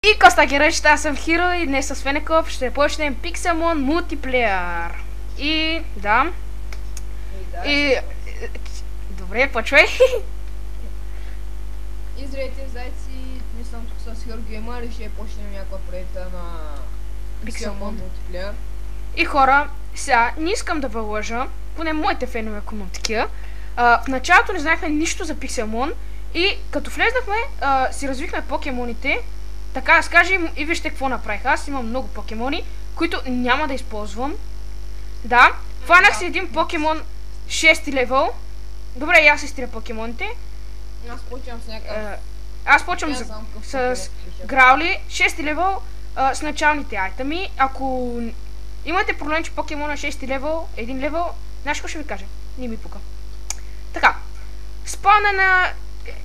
И Коста Геречета, аз съм Хиро и днес с Фенеков ще почнем Pixelmon мултиплеер. И да. Добре, почвай. И здравейте, зайци, не съм тук с Хиро Геймър и ще почнем някаква проекта на Pixelmon мултиплеер. И хора, сега не искам да ви лъжа, поне моите фенове, ако имам такива. В началото не знаехме нищо за Pixelmon и като влезнахме, си развихме покемоните. Така да скажем и вижте какво направих. Аз имам много покемони, които няма да използвам. Да, фанах си един покемон 6 левел. Добре, и аз изтрия покемоните. Аз почвам с някакъв... Аз почвам с Граули, 6 левел с началните айтеми. Ако имате проблем, че покемон е 6 левел, 1 левел, знаеш какво ще ви кажа? Не ми пука. Така, спавна на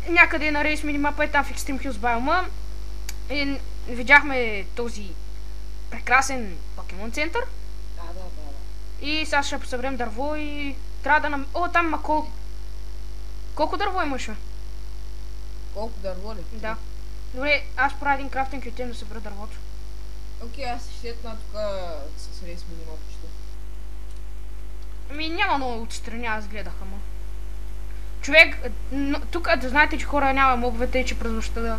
някъде на рейс минимапа е там в Extreme Hills биома. И видяхме този прекрасен покемон център. Да. И сега ще съберем дърво и трябва да О, там има колко дърво имаш, бе? Колко дърво ли? Да. Добре, аз правя един крафтинг и отивам да събера дървото. Окей, аз ще етна тук с рейс минимапчето. Ами няма много отстрани, аз гледах, ама. Човек, тук да знаете, че хора няма мобовете и че през нощта да...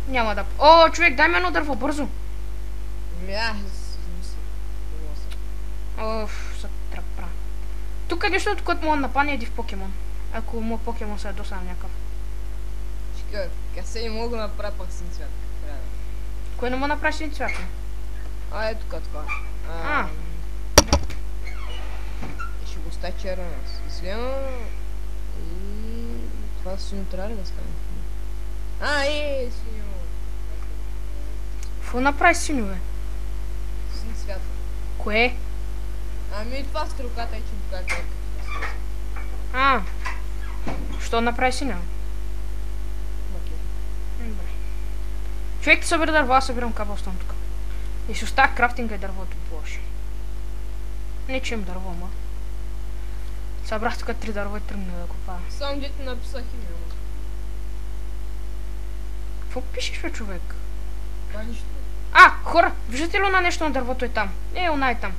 Няма да... О, човек, дай ми едно дърво, бързо! Оф, са трапра. Тук е нещо, което мога да нападне един покемон. Ако моят покемон се ядоса на някакъв. Чекай, къде не мога да направя пак син цвят. Кой не мога да направиш син цвят? Е тук. Ще го оставя черна. Зелено и... Това синьо трябва ли да стане? Синьо. Какво направи синьо, бе? Син цвят. Кое? Ами това стрелката е, че му кажа как. Що направи синьо? Добре. Човек ти събира дърво, аз събирам кабелстон тук. И ще оставя крафтинга и дървото плоши. Не че имам дърво, ма. Събрах тук 3 дърво и тръгна да копая. Само дете написах име. Какво пишеш, бе, човек? Нищо. Хора, виждате ли на нещо на дървото е там? Она е там.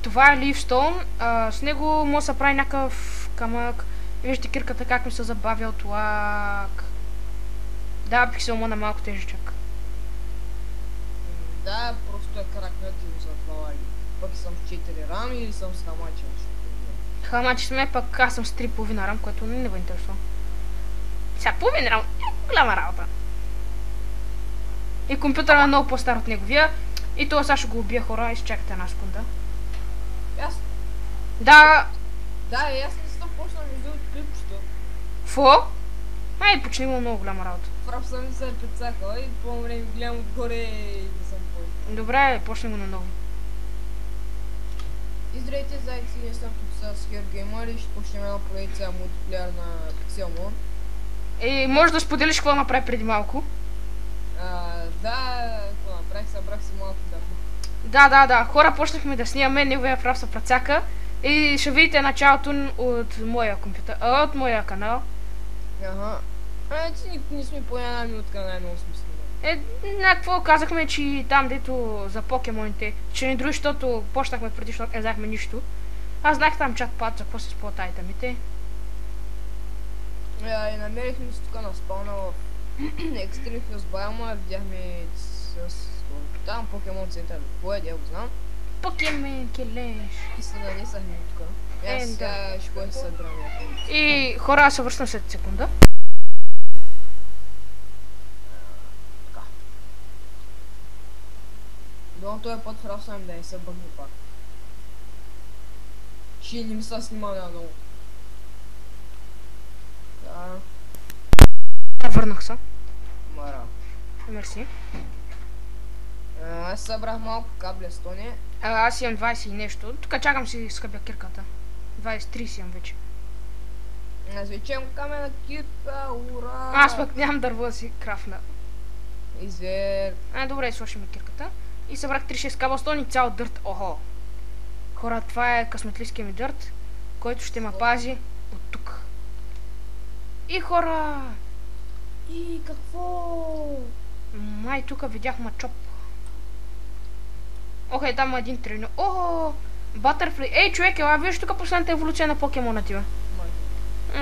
Това е ливстоун, с него може да се прави някакъв камък. Виждате кирката как ми се забавя от лак. Да, Pixelmon е малко тежичък. Да, просто е кракнати за това. Пък съм с 4 рами или съм с хамачи. Хамачи сме, пък аз съм с 3,5 рам, което не ме интересува. Сега половин рам, голяма работа. И компютъра е много по-стар от неговия. И това сега ще го убия, хора, изчакайте една секунда. Да, и аз не съм почнал между клипчето. Фо? Почни има много голяма работа. Прав съм и се пецакал и по време гледам отгоре и да съм по. Добре, почни го наново. И здравейте, зайци, ние съм тук с Хиро Геймър и ще почнем една проекция мултиплеер на Pixelmon. Може да споделиш какво направи преди малко. Какво направих, събрах си малко дърво. Да, хора, почнахме да снимаме, неговия прав се прецака. И ще видите началото от моя компютър, от моя канал. Ти не сме по една минутка най-много смислено. Някакво казахме, че там дето за покемоните, че не други, защото почнахме преди, защото не знаехме нищо. Аз знаех там чат-пат, за какво се използват айтемите. И намерихме се тук на спауна в Extreme Hills биома, видяхме там покемон център, какво е, го знам. Покемон келеш. И се нанесахме тук. Аз сега ще ходя да се събирам някакво. И хора, аз се връщам след секунда. Така. Долу този път храсвам да не се бъгне пак. Ще не ми се снимал надолу. Върнах се. Мара. Мерси. Аз събрах малко каблестони. Аз имам 20 и нещо. Тук чакам си скъпя кирката. 23 имам вече. Аз вече имам камена кирка, ура! Аз пък нямам дърво да си крафна. Извер. Добре, сложим кирката. И събрах 36 каблстони и цял дърт. Охо! Хора, това е късметлийския ми дърт, който ще ме пази от тук. И хора! И какво? Май, тук видях мачоп. Окей, там един треньор. О, Butterfly. Ей, човек, ела, виж тук последната еволюция на покемона ти, бе.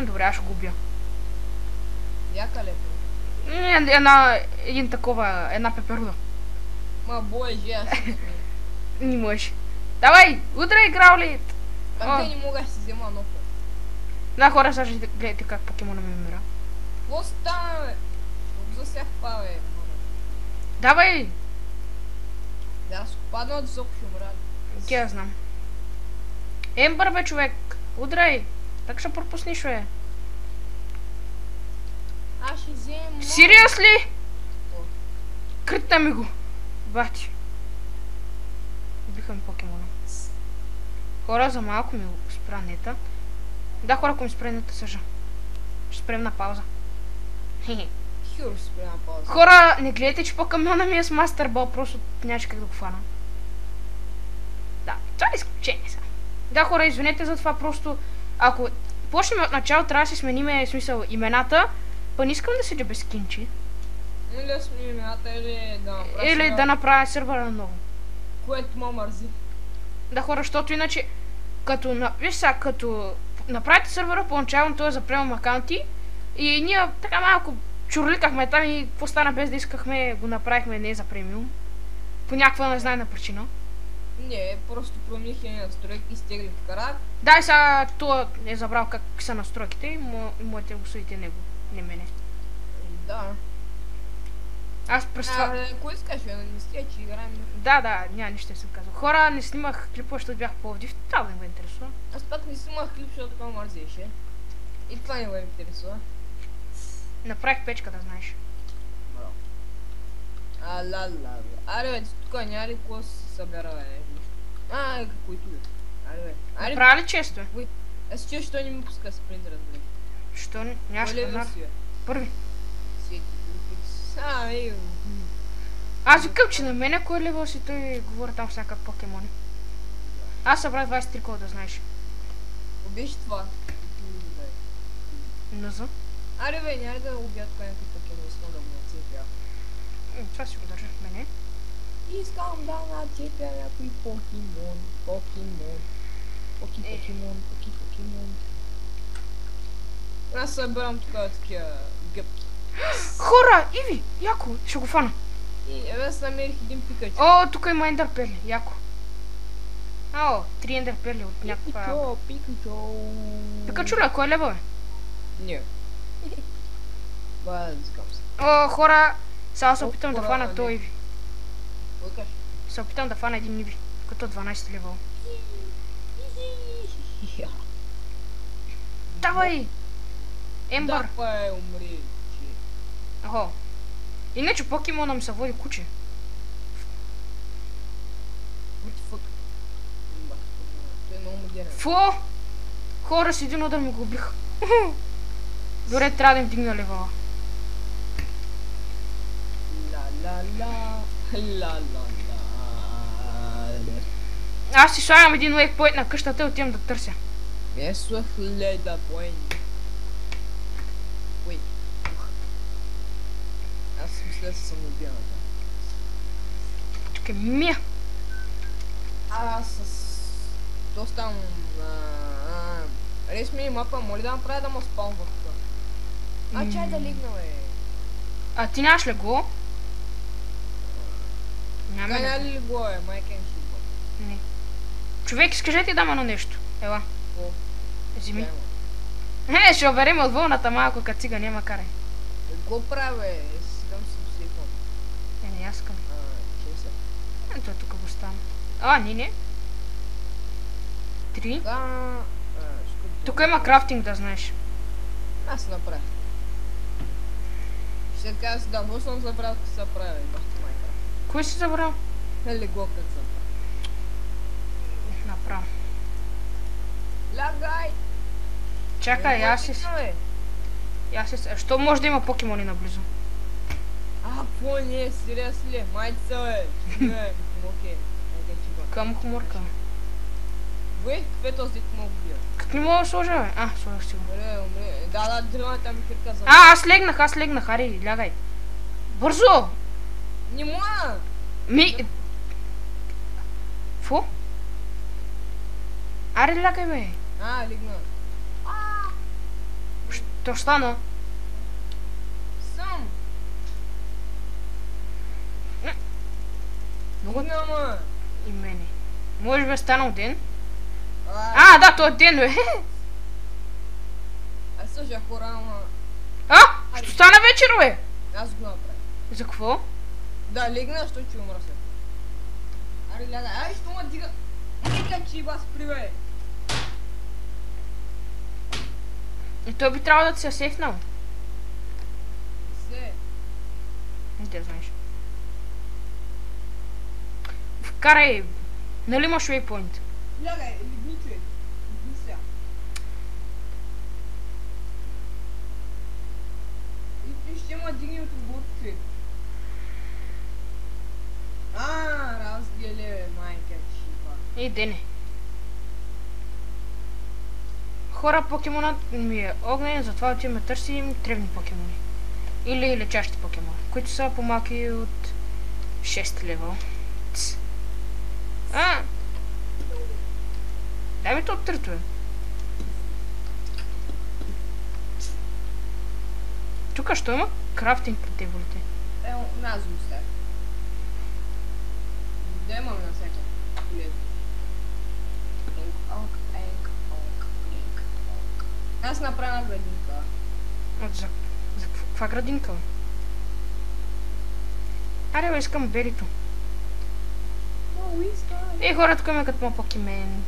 Добре, аз ще го убия. Яка ли? Една пеперуда. Ма боже, аз Не можеш. Давай, удрай, Граули! а те не мога да си взема нов. Да, хора, сега ще гледайте как покемона ми умира. Какво стана, бе? Що засяхпа, бе? Давай! Да, аз падна от високо ще умра. Ке я знам. Ембър, бе, човек! Удрай! Так ще пропуснеш, бе. Аз ще вземем... Сириус ли? Критна ми го. Бати. Убиха ми покемона. Хора, за малко ми спра нета. Да, хора, ако ми спре нета, съжа. Ще спрем на пауза. Хе-хе. Хюр спря на пауза. Хора, не гледайте, че покемона ми е с мастербол, просто нямаше как да го фана. Да, това е изключение са. Да, хора, извинете за това, просто ако почнем от начало, трябва да си смениме смисъл имената, па не искам да седя без кинчи. Или да сменим имената, или да направя... Или да направя сервера на ново. Което ме мързи. Да, хора, защото иначе, виж сега, като направите сервера, поначално той е за премом акаунти и ние така малко чурликахме там и какво стана без да искахме, го направихме не за премиум. По някаква незнайна причина. Не, просто промених едни настройки, изтеглих карак. Да, и сега той е забрал как са настройките и можете да го съдите него, не мене. Да. Аз през това... Кой искаш, бе? Не стия, че играем. Да, няма нищо да съм казал. Хора, не снимах клипа, защото бях по-Пловдив, това да ме интересува. Аз пак не снимах клип, защото това мързеше. И това не ме интересува. Направих печка, да знаеш. Браво. Аре, бе, тук няма ли какво се събера, бе? Какой-то. Аре, Направи ли често? Аз че, що не ми пуска спринт, разбери. Що не? Нямаш панар. Първи. Аз викам, че на мене кой левел си той говори там всякак покемони. Аз събрах 23 кола, да знаеш. Убиш това. Наза. Аре бе, няма да убият кой някой покемон, искам да го нацепя. Това си го държа в мене. Искам да нацепя някой покемон. Покемон. Аз събирам тук такива гъбки. Хора, Иви, яко, ще го фана. И аз намерих един пикачу. О, тук има ендър перли, яко. Ао, 3 ендър перли от някаква... Пикачу. Пикачу ли, кой е лева, бе? Не. Базикам се. О, хора, сега се опитам да фана той Иви. Лъкаш. Се опитам да фана един Иви, като 12 левел. Давай! Ембър! Да, па е, умри. Охо. Иначе покемона ми се води куче. What the fuck? Той е много модерен. Фу! Хора с един удар ми го убиха. Добре, трябва да им дигна левела. Аз си слагам един waypoint на къщата и отивам да търся. Месох леда поинт. Ой. Аз мисля се съм убил. Тук е Мия. Аз с... доста... Рейс ми мапа, моли да направя да му спалва тук. Чай да лигна, бе. А ти нямаш ли го? Така няма ли го, бе? Майка им си го. Не. Човек, изкажете дама на нещо. Ела. О. Вземи. Ще оберем от вълната малко, като цига няма карай. Го правя, бе. Искам си психом. Не, аз искам. Че се? Той тук го стана. Не. 3. Тук има крафтинг, да знаеш. Аз направя. Ще кажа си, да, съм забрал как се правя, бахте майка. Кой си забрал? Лего как съм. Направо. Лягай! Чакай, аз що може да има покемони наблизо? Какво не е, сериозно ли? Майца, бе! Не, окей. Към хуморка. Бе, какве този дит мога бия? Като не мога да сложа, бе? Сложах си го. Умре. Да, дръвната ми кирка за... Аз легнах, аре, лягай. Бързо! Не мога! Фу? Аре, лягай, бе. Лигна. Що стана? Сам! Много Лигна, ма! и мене. Може би е станал ден? А, Да, то е ден, бе. Аз съжа хора, ама... Ще стана вечер, бе. Аз го направя. За какво? Да, легна, защото ще умра след. Аре, лягай. Ай, що ма дига? Нека че бас приве. И той би трябвало да се сефнал. Се. Не знаеш. Вкарай. Нали имаш waypoint? Лягай, легни човек. Легни сега. И ще ма дигни от работа, човек. Разгеле, майка чипа. И дене. Хора, покемонът ми е огнен, затова отиваме търсим тревни покемони. Или лечащи покемони, които са по-малки от 6 левел. Дай ми то от трето, бе. Тук що има крафтинг при тейбълите? Аз го оставя. Да имам на всяка. Аз направя градинка. За каква градинка, бе? Аре, бе, искам берито. Ей, хора, тук има като покемен.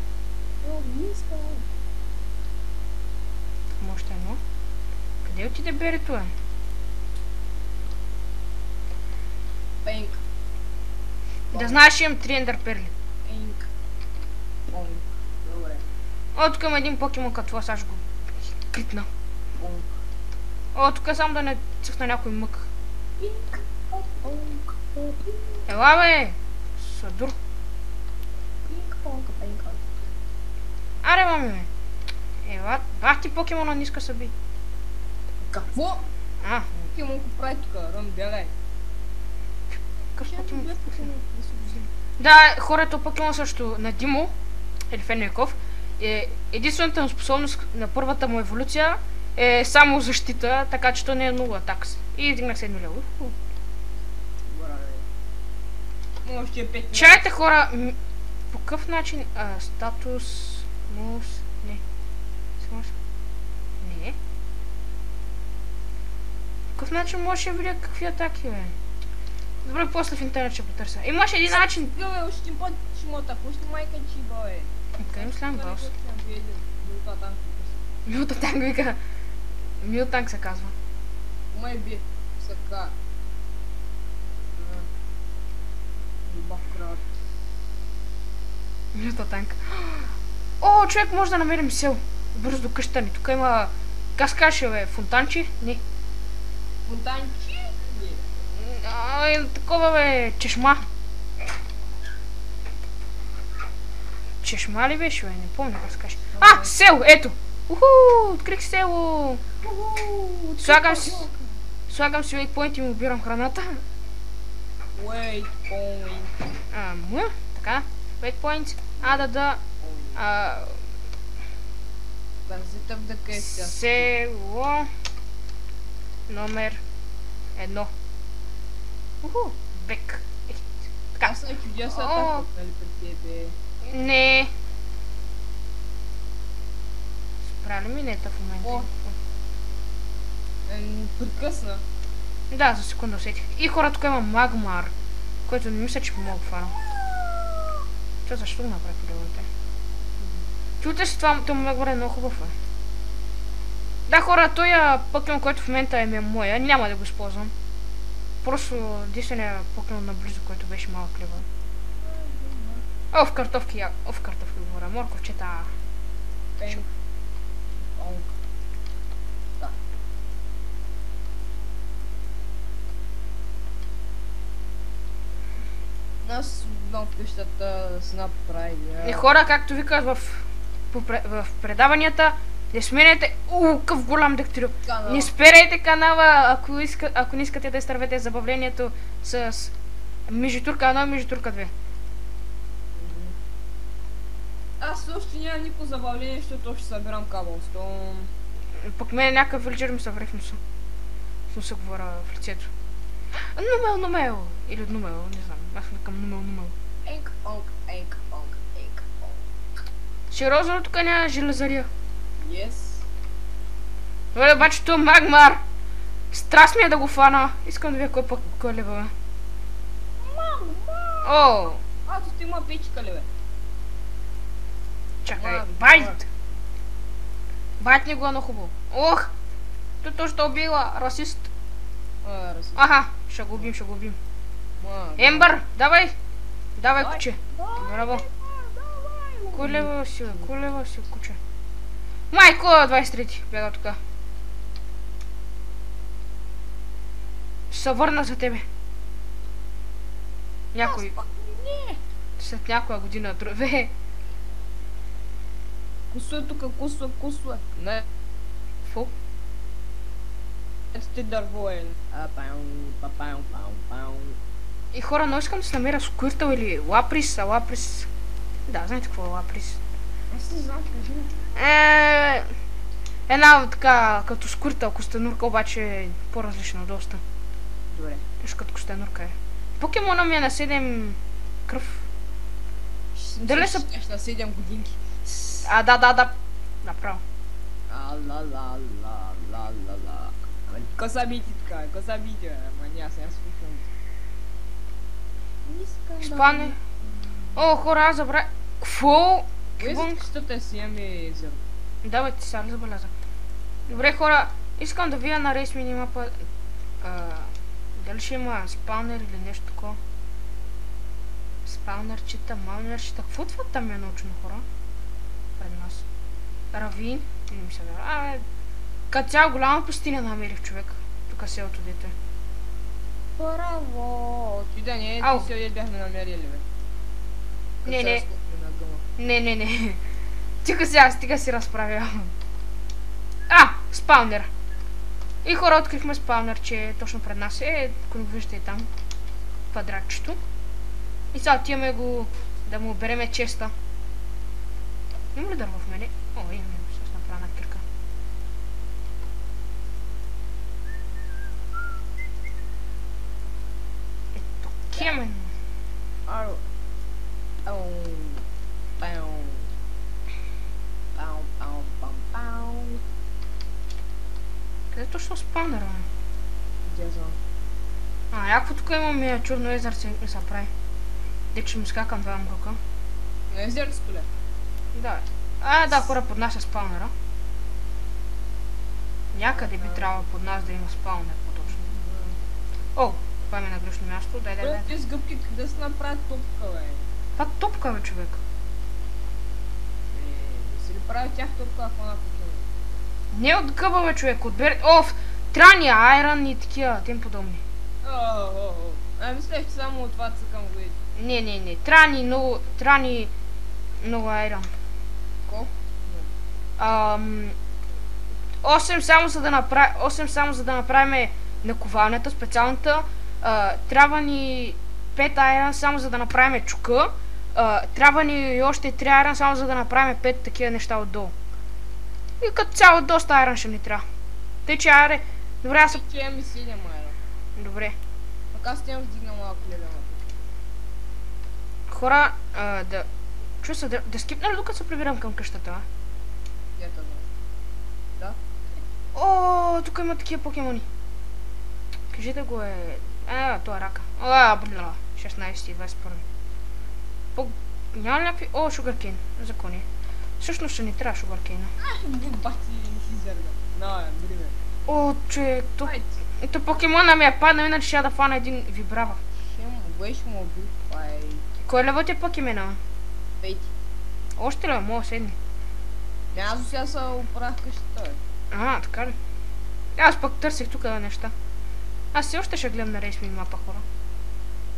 Още едно. Къде отиде берето, бе? Пенк. Да знаеш, имам 3 ендър перли. Пенк. Понк. Добре. Тук има един покемон като това, сега ще го критна. Понк. Тук само да не цъхна някой мък. Пинк. Понк. Ела, бе! Садур. Пинк, понк, пенк. Аре, мами, бе! Ела, бах ти покемона не иска съби. Какво? Покемон го прави тук, Ром, бягай. Какъв покемон? Да, хората покемон също на Димо, или Фенриков, единствената му способност на първата му еволюция е само защита, така че то не е много атакс. И вдигнах 7 лево. Може 5. Чайте, хора, по какъв начин статус, мус, не. Не. По какъв начин може да видя какви атаки, бе? Добре, после в интернет ще потърся. Имаш един начин. Бе, ще път шмота, пусти майка чиба, бе. Къде ми слям баус? Милта танк. Милта танк вика. Милтанк се казва. Май би, сака. Любов крат. Милта танк. О, човек, може да намерим сел. Бързо до къщата ни. Тук има каскаше, бе, фонтанчи? Не. Фонтанчи? Такова, бе, чешма. Чешма ли беше, бе? Не помня как се каже. Сел, ето! Открих село! Слагам си waypoint и му убирам храната. Waypoint. Така. Waypoint. Село номер 1. Бек. Така. Аз не чудя са атака, нали при тебе? Не. Спря ли минета в момента? Прекъсна. Да, за секунда усетих. И хора, тук има магмар, който не мисля, че мога да фана. Защо го направи подобните? Чуйте си това, този магмар е много хубав, бе. Да, хора, той покемон, който в момента е моя, няма да го използвам. Просто единствения покемон наблизо, който беше малък лева. В картофки говоря, морковчета. Пенк. Понк. Да. Аз в къщата с направи. И хора, както викат в предаванията, не сменяйте... Какъв голям дектрил! Не спирайте канала, ако не искате да изтървете забавлението с Мижитурка 1 и мижитурка 2. Аз още няма никакво забавление, защото още събирам каблстон. Пък мен някакъв вилджер ми се връх носа. С говоря в лицето. Нумел. Или Нумел, не знам. Аз викам Нумел. Енк, онк. Сериозно тук няма железария. Yes. Добре, обаче това Магмар. Страст ми е да го фана. Искам да видя кой лева, бе. О! А, тут има печка ли, бе? Чакай, байт! Байт не го е много хубаво. Ох! Той ще убила, расист. Расист. Аха, ще го убим. Ембър, давай! Давай, куче. Браво. Кой лева си, куче? Майко, 23-ти, бяга тука. Ще се върна за тебе. Някой. След някоя година трудове. Кусуе тука, кусуе. Не. Фу. Ето ти дърво е. И хора, но искам да се намеря сквиртъл или лаприс, Да, знаете какво е лаприс? Аз не знам, кажи ми. Една така, като сквиртъл, костенурка, обаче по-различна доста. Добре. Виж като костенурка е. Покемона ми е на 7 кръв. Дали са... на 7 годинки. Да. Направо. Ко са бити така, ама няма сега слушам. Спане. О, хора, аз забравя. Кво? Що те си имаме зър? Давай ти сега, забеляза. Добре, хора, искам да видя на рейс минимапа. Дали ще има спаунер или нещо такова? Спаунерчета, малнерчета. Какво това там е научено, хора? Пред нас. Равин. Не ми се вярва. Като цяло голяма пустиня намерих, човек. Тук селото дете. Браво! Ти да не е, ти се бяхме намерили, бе. Не. Стига си разправя. Спаунер. И хора, открихме спаунер, че е точно пред нас. Ако го виждате там. Квадратчето. И сега отиваме го да му береме честа. Има ли дърво в мене? О, имаме. Ще направя на кирка. Ето кемен. Къде точно спаунера, бе? Где знам? Яко тук имаме чудно езерце ми се прави. Дек ще ми скакам два мрука. На езерцето ли? Да. Да, хора, под нас е спаунера. Някъде би трябвало под нас да има спаунер по-точно. О, това е на грешно място. Дай. Те с гъбки къде се направят топка, бе? Това топка, бе, човек. Си ли прави тях топка, ако на покемон? Не от гъба, бе, човек, трябва ни айрон и такива, тем подобни. Мислех, че само от това цъкам го иди. Не. Трябва ни много айрон. Колко? 8 само за да направим наковалнята, специалната. Трябва ни 5 айрон само за да направим чука. Трябва ни и още 3 айрон само за да направим 5 такива неща отдолу. И като цяло доста айрон ще ни трябва. Тъй че айре, добре аз... Че имаме 7 айрон. Добре. Така ще имам вдигна малко левела. Хора, да скипна ли докато се прибирам към къщата, а? Дето да. О, тук има такива покемони. Кажете го е... това е рака. 16 и 21. Няма ли някакви... О, шугаркейн. Закони. Всъщност ще ни трябва шугаркейна. Бати си зърга. Бриме. О, човек, то покемона ми е падна, иначе ще да фана един вибрава. Беше му убил. Кой лева ти е покемена? 5. Още ли? Мога седни. Аз до сега се оправях къщата, бе. Така ли? Аз пък търсих тук неща. Аз все още ще гледам на рейс минимапа, хора.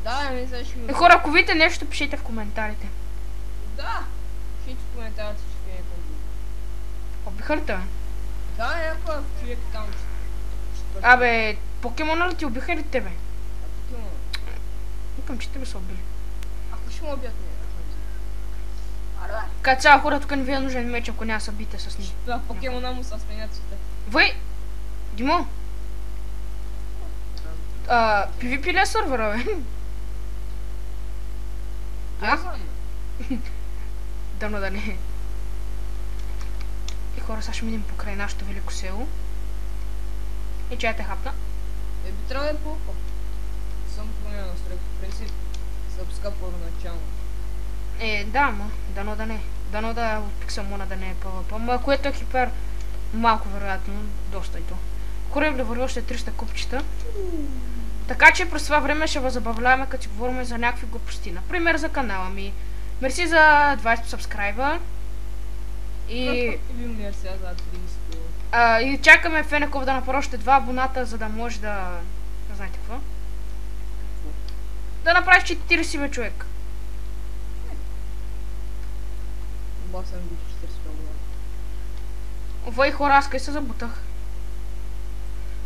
Да, мисля, ще ми... Хора, ако видите нещо, пишете в коментарите. Да! Пишете в коментарите, ще ви някакъв видео. Обиха ли те, бе? Да, някакъв човек там. Покемона ли ти убиха ли тебе? Покемона. къмчите ми са убили. Ако ще му убият, не. Като цяло хора, тук не ви е нужен меч, ако няма са бите с ни. Това покемона му са сменят цвета. Вай! Димо! PvP ли е сървъра, бе? Аз знам. Дано да не. И хора, сега ще минем покрай нашето велико село. И че я те хапна. Би трябва да е по-по. Съм променя настройка. В принцип, се пуска първоначално. Да, ама, дано да не. Дано да от Пикселмона да не е PvP. Ама което е хипер, малко вероятно, доста и то. Хора, да върви още 300 купчета. Така че през това време ще възабавляваме, като си говорим за някакви глупости. Например, за канала ми. Мерси за 20 сабскрайба. И чакаме Фенеков да направи още 2 абоната, за да може да... знаете какво? Да направиш 40 бе човек. Басен би 40 абоната. Вай хора, аз къде се забутах.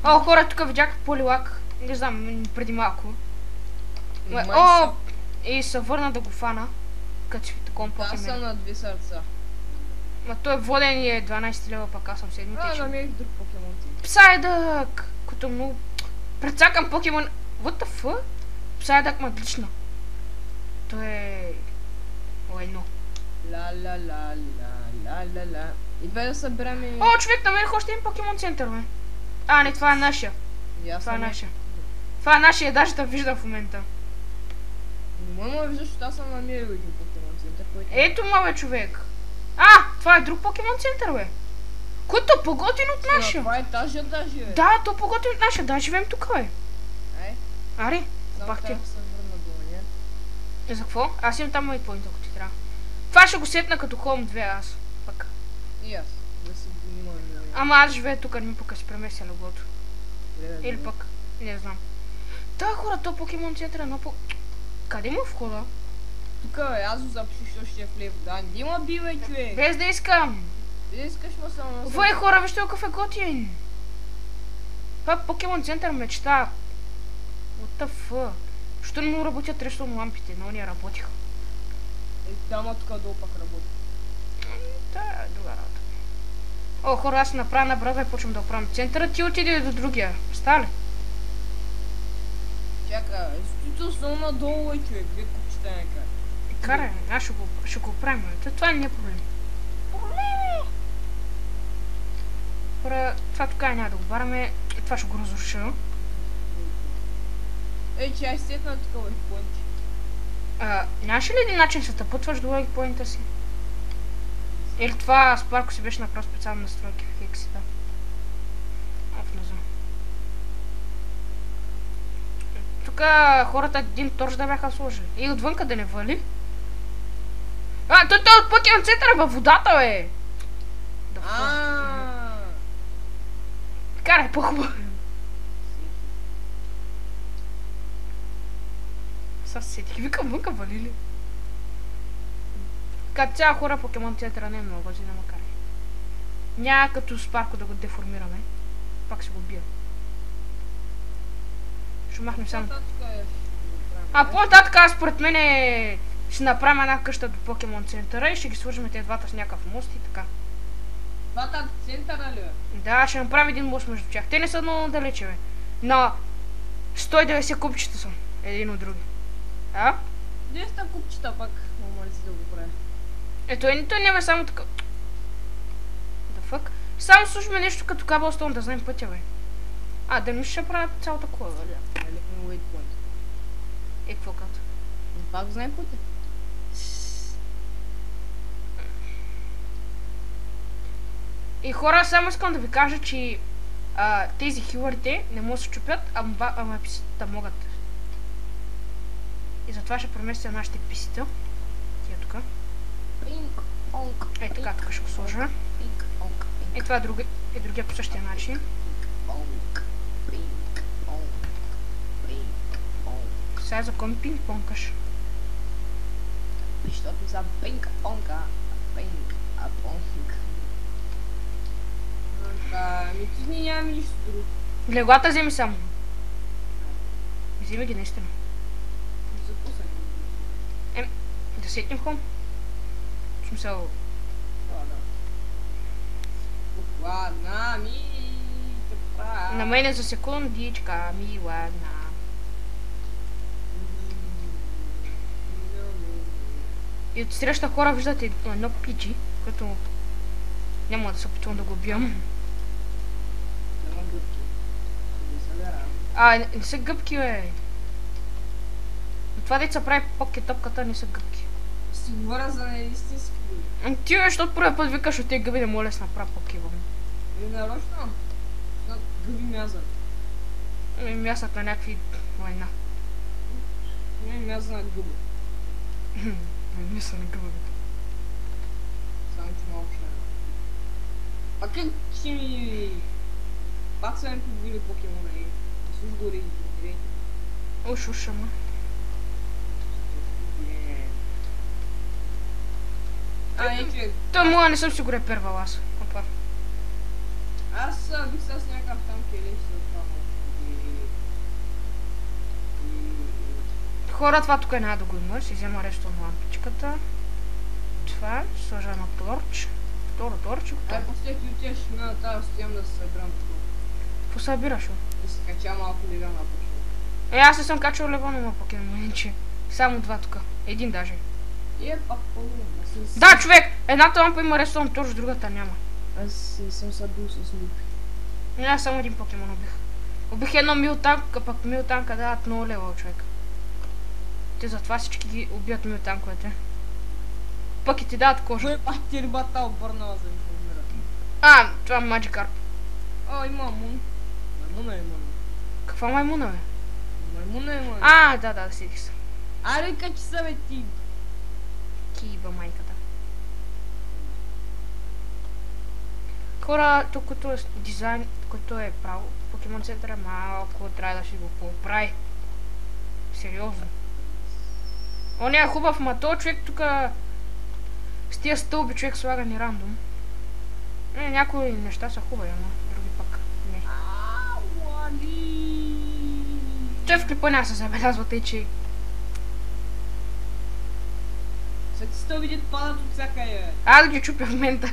О, хора, тук видях полилак. Не знам, преди малко. О, и се върна да го фана. Като си таком покемен. Аз съм на 2 сърца. Ма той воден и е 12 лева, пък аз съм 7 намерих друг покемон ти. Псайдък! Като много... Прецакам покемон... What the fuck? Псайдък ма отлично. Той е... едно. Ла. Идвай да съберем и... О, човек, намерих още един покемон център, бе. А, не, това е нашия. Това е нашия. Това е нашия, даже да виждам в момента. Не мога да виждаш, защото аз съм намерил един покемон център, който... Ето ма, бе, човек. Това е друг покемон център, бе. Който е по-готин от нашия. Това е тази даже, бе. Да, то е по-готин от нашия. Да, живеем тук, бе. Ари, бах ти. За какво? Аз имам там мейтпоинт, ако ти трябва. Това ще го сетна като Home 2 аз. Пък. И аз. Да си внимавам. Ама аз живея тук, не ми пъка си преместя леглото. Или пък, не знам. Да, хора, то покемон център е много по... Къде му входа? Тук бе, аз го запиши, що ще е в лев. Да, не има бивай, човек. Без да искам. Без да искаш, ма само... Вай, хора, вижте какъв е готин. Това е покемон център мечта. What the fuck? Що не му работят ресурно лампите, но не работиха. Дама тук долу пак работи. Да, е друга работа. О, хора, аз направя на браза и почвам да оправям центъра, ти отиде до другия. Става ли? Чакай, стото съм надолу, човек, две купчета някак. Карай, аз ще го оправим, това не е проблем. Проблеми! Хора, това тук няма да го бараме, това ще го разруша. Че аз сетна тук лайкпоинти. Нямаше ли един начин да се тъпътваш до лайкпоинта си? Или това Спарко си беше направил специални настройки в хексите? Не знам. Тук хората един торч да бяха сложили. И отвънка да не вали. Той от покемон центъра във водата, бе! Карай, по-хубаво. Сега се сетих. Викам, вънка вали ли? Като цяло хора покемон центъра не е много, за да ма карай. Няма като Спарко да го деформираме. Пак ще го бия. Ще махнем само. По-нататък според мен ще направим една къща до покемон центъра и ще ги сложим тези двата с някакъв мост и така. Двата центъра ли? Да, ще направим един мост между тях. Те не са много далече, бе. На 190 купчета са. Един от други. 200 купчета пак. Мама ли си да го правя? Той няма само така. The fuck? Само слушаме нещо като Cobblestone да знаем пътя, бе. Да ми ще правя цялата кола, бе. Waypoint. Какво като? Пак знаем пътя. И хора, само искам да ви кажа, че тези хилърите не могат да се чупят, ама писите могат. И затова ще преместя нашите писита. Тия тук. Ей така, тук ще го сложа. И това е другия по същия начин. Сега за кой ми пинг-понкаш? Защото за пинг-понка. Пинг-понк. Ми ти нямам нищо друго. Леглата вземи само. Вземи ги наистина. За да сетнем хом. В смисъл... Ладна ми, така. На мене за секундичка ми ладна. И от среща хора виждате едно пичи, което няма да се опитвам да го убивам. Няма гъбки. Не се вярвам. Не са гъбки, бе. Това деца прави покетопката, не са гъбки. Си говоря за неистински. Ти, бе, защото първия път викаш от тези гъби, не моля да се направя покебъл. Нарочно. Гъби мязат. Мясат на някакви война. Не мяза на гъби. Мисля на гъба. Само че малко ще. А как ще ми... Пак са ми побили покемона и... Слуш гори и... Уш, ама. Човек. Той моя не съм си го репервал аз. Опа. Аз бих с някакъв там келеш за това. Хора, това тук няма да го има. Си взема ресто на лампичката. Това, сложа на торч. Второ торч. После ти отиваш на тази стоям да се събирам тук. Какво събираш, бе? Да се кача малко лева на почва. Аз не съм качал лева на моя покемонче. Само два тук. Един даже. И пак по-добре. Да, човек! Едната лампа има ресторан торч, другата няма. Аз съм събил с Нупи. Аз само един покемон убих. Убих едно милтанк, а пък милтанка дават много левел, човек. Те затова всички ги убият милтанковете. Пък и ти дават кожа. Кой пак ти рибата обърнала за да умира? Това е Magikarp. Има мун. Маймуна има. Каква маймуна, бе? Маймуна има. Да, седих се. Аре, качи са, бе, ти. Киба майката. Хора, тук като е дизайн, който е правил Покемон центъра, малко трябва да си го поправи. Сериозно. Он е хубав, ма то човек тук с тия стълби човек слага ни рандом. Някои неща са хубави, ама други пък не. Той в клипа няма се забелязва тъй, че... След ти стълбите падат от всякъде. Аз ги чупя в момента.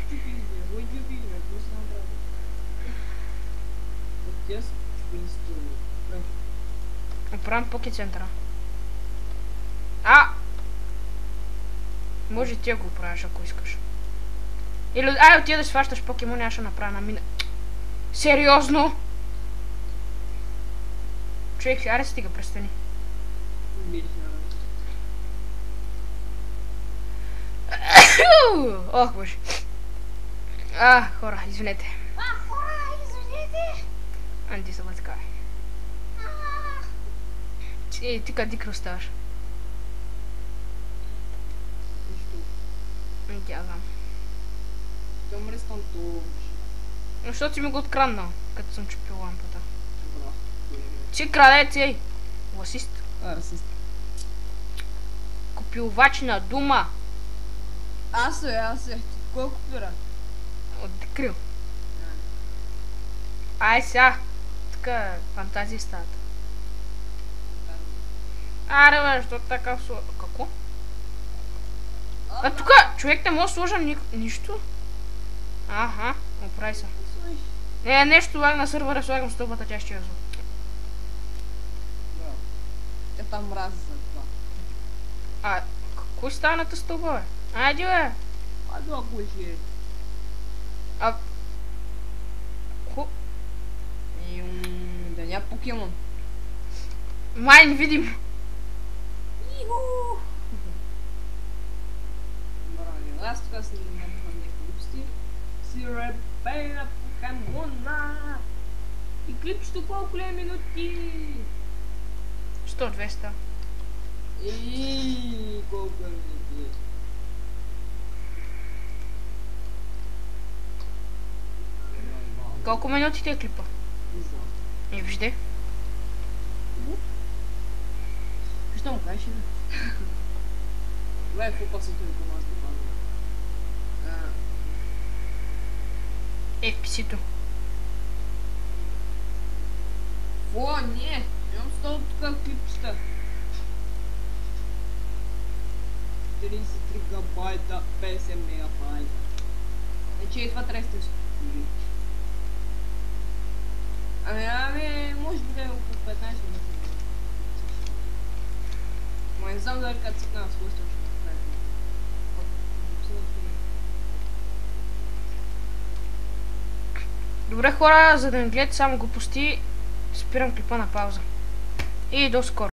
Чупи ги, кой ги убили, бе, какво се направи? От тия са чупени стълби. Оправям Поке центъра. Може ти го оправяш, ако искаш. Или отида да сващаш покемони, аз ще направя на мина. Сериозно? Човек, аре стига, престани. Ох, боже. Хора, извинете. Анди са бъцкай. Ти къде дикро ставаш? Тя знам. Те умре с тантович. Защото си ми го откраднал, като съм чупил лампата. Ти крадец, ей! Ласист. Расист. Купилвач на дума. Аз е. Колко пира? От Декрил. Ай сега. Тук фантазии стават. Аре бе, защото така сложа... Какво? Тука човек не може да сложа нищо. Оправи се. Не, нещо лаг на сървъра, слагам стълбата, тя ще я звук. Те там мрази за това. Кой става на тази стълба, бе? Айде, бе! Айде, ако е. Да няма покемон. Май не видим. Аз тук си не мога някакви глупости. Си репей на покемона. И клипчето колко ли е минути? 100-200. И колко е минути? Колко минути ти е клипа? Не знам. Виждай. Що му кажеш, бе? Това е какво пасото ми помаза да пазва. FPS-то. Не! Имам 100 тук клипчета. 33 гигабайта, 50 мегабайта. Значи това трябва да се спори. Може би да е около 15 минути. Ма не знам дали като цикна на свойства, че ще направи. Добре хора, за да не гледате само глупости, спирам клипа на пауза. И до скоро.